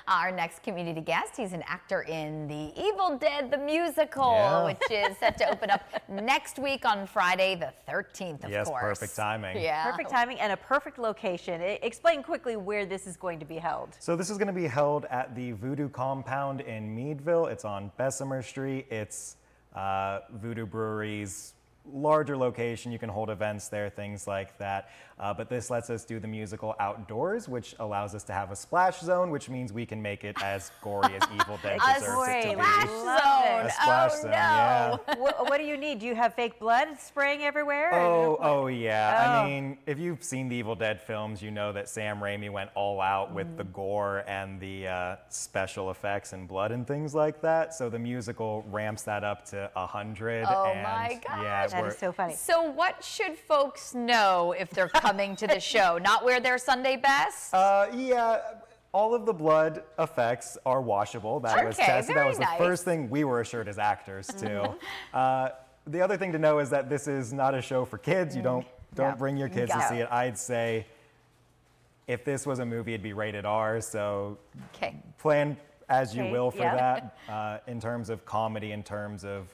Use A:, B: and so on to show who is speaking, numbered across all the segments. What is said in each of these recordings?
A: Our next community guest, he's an actor in The Evil Dead, the musical, which is set to open up next week on Friday the 13th, of course.
B: Yes, perfect timing.
A: Yeah.
C: Perfect timing and a perfect location. Explain quickly where this is going to be held.
B: So this is going to be held at the Voodoo Compound in Meadville. It's on Bessemer Street. It's Voodoo Brewery's larger location. You can hold events there, things like that. But this lets us do the musical outdoors, which allows us to have a splash zone, which means we can make it as gory as Evil Dead deserves it to be.
A: Splash zone.
B: A splash
A: Oh,
B: zone,
A: no.
B: yeah.
C: What do you need? Do you have fake blood spraying everywhere?
B: Oh yeah.
C: Oh.
B: I mean, if you've seen the Evil Dead films, you know that Sam Raimi went all out with the gore and the special effects and blood and things like that. So the musical ramps that up to 100.
A: Oh,
B: and
A: my gosh.
B: yeah,
C: That is so funny.
A: So what should folks know if they're coming to the show? Not wear their Sunday best?
B: Yeah, all of the blood effects are washable. That was
A: Okay,
B: tested. That
A: very
B: was the
A: nice.
B: first thing we were assured as actors too. The other thing to know is that this is not a show for kids. You don't bring your kids to see it. I'd say if this was a movie, it'd be rated R. So plan as you will for that in terms of comedy, in terms of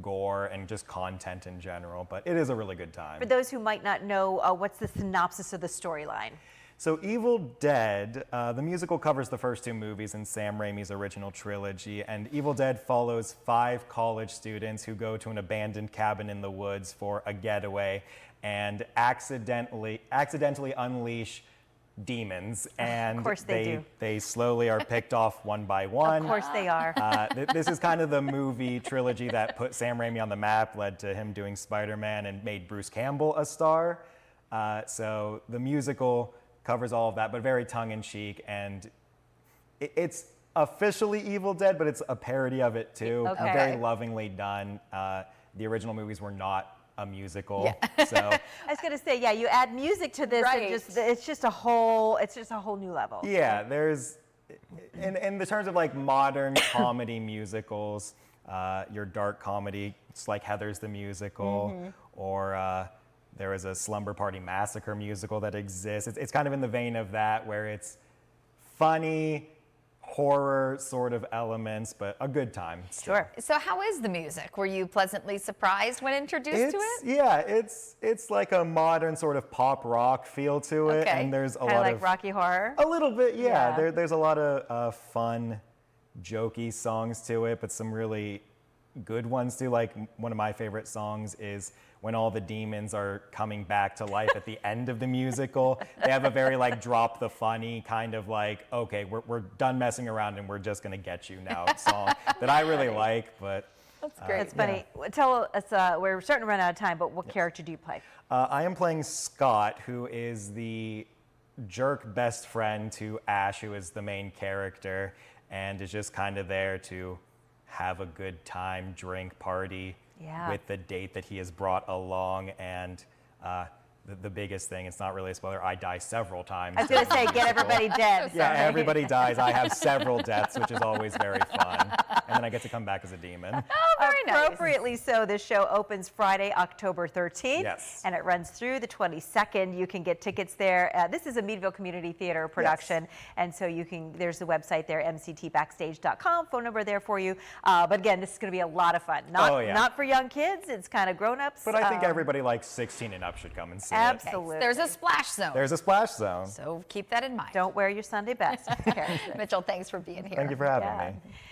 B: gore, and just content in general. But it is a really good time.
C: For those who might not know, what's the synopsis of the storyline?
B: So Evil Dead, the musical covers the first two movies in Sam Raimi's original trilogy, and Evil Dead follows 5 college students who go to an abandoned cabin in the woods for a getaway and accidentally unleash demons, and
C: of course they
B: slowly are picked off one by one.
C: Of course they are.
B: This is kind of the movie trilogy that put Sam Raimi on the map, led to him doing Spider-Man, and made Bruce Campbell a star. So the musical covers all of that, but very tongue-in-cheek, and it's officially Evil Dead, but it's a parody of it too.
C: Okay.
B: Very lovingly done. The original movies were not a musical, so
C: I was going to say, yeah, you add music to this, and it's just a whole new level.
B: yeah, there's in the terms of like modern comedy musicals, your dark comedy, it's like Heather's the Musical, or there is a Slumber Party Massacre musical that exists. It's kind of in the vein of that, where it's funny, horror sort of elements, but a good time still.
C: Sure.
A: So how is the music? Were you pleasantly surprised when introduced to it?
B: Yeah, it's like a modern sort of pop rock feel to it, and there's a lot
C: like
B: of
C: Rocky Horror.
B: A little bit, yeah. There's a lot of fun, jokey songs to it, but some really good ones too. Like one of my favorite songs is when all the demons are coming back to life at the end of the musical. They have a very like drop the funny kind of like, okay, we're done messing around and we're just gonna get you now song that I really like. But
A: that's great.
C: That's funny. Tell us, we're starting to run out of time, but what character do you play?
B: I am playing Scott, who is the jerk best friend to Ash, who is the main character, and is just kind of there to have a good time, drink, party with the date that he has brought along. And the biggest thing, it's not really a spoiler, I die several times.
C: I was going to say, get everybody dead.
B: Yeah, everybody dies. I have several deaths, which is always very fun. And then I get to come back as a demon.
A: Oh, very nice.
C: Appropriately so, this show opens Friday, October 13th.
B: Yes.
C: And it runs through the 22nd. You can get tickets there. This is a Meadville Community Theater production.
B: Yes.
C: And so you can, there's the website there, mctbackstage.com, phone number there for you. But again, this is going to be a lot of fun. Not for young kids, it's kind of grown-ups.
B: But I think everybody like 16 and up should come and see it.
C: Absolutely.
A: There's a splash zone.
B: There's a splash zone.
A: So keep that in mind.
C: Don't wear your Sunday best.
A: Mitchell, thanks for being here.
B: Thank you for having me.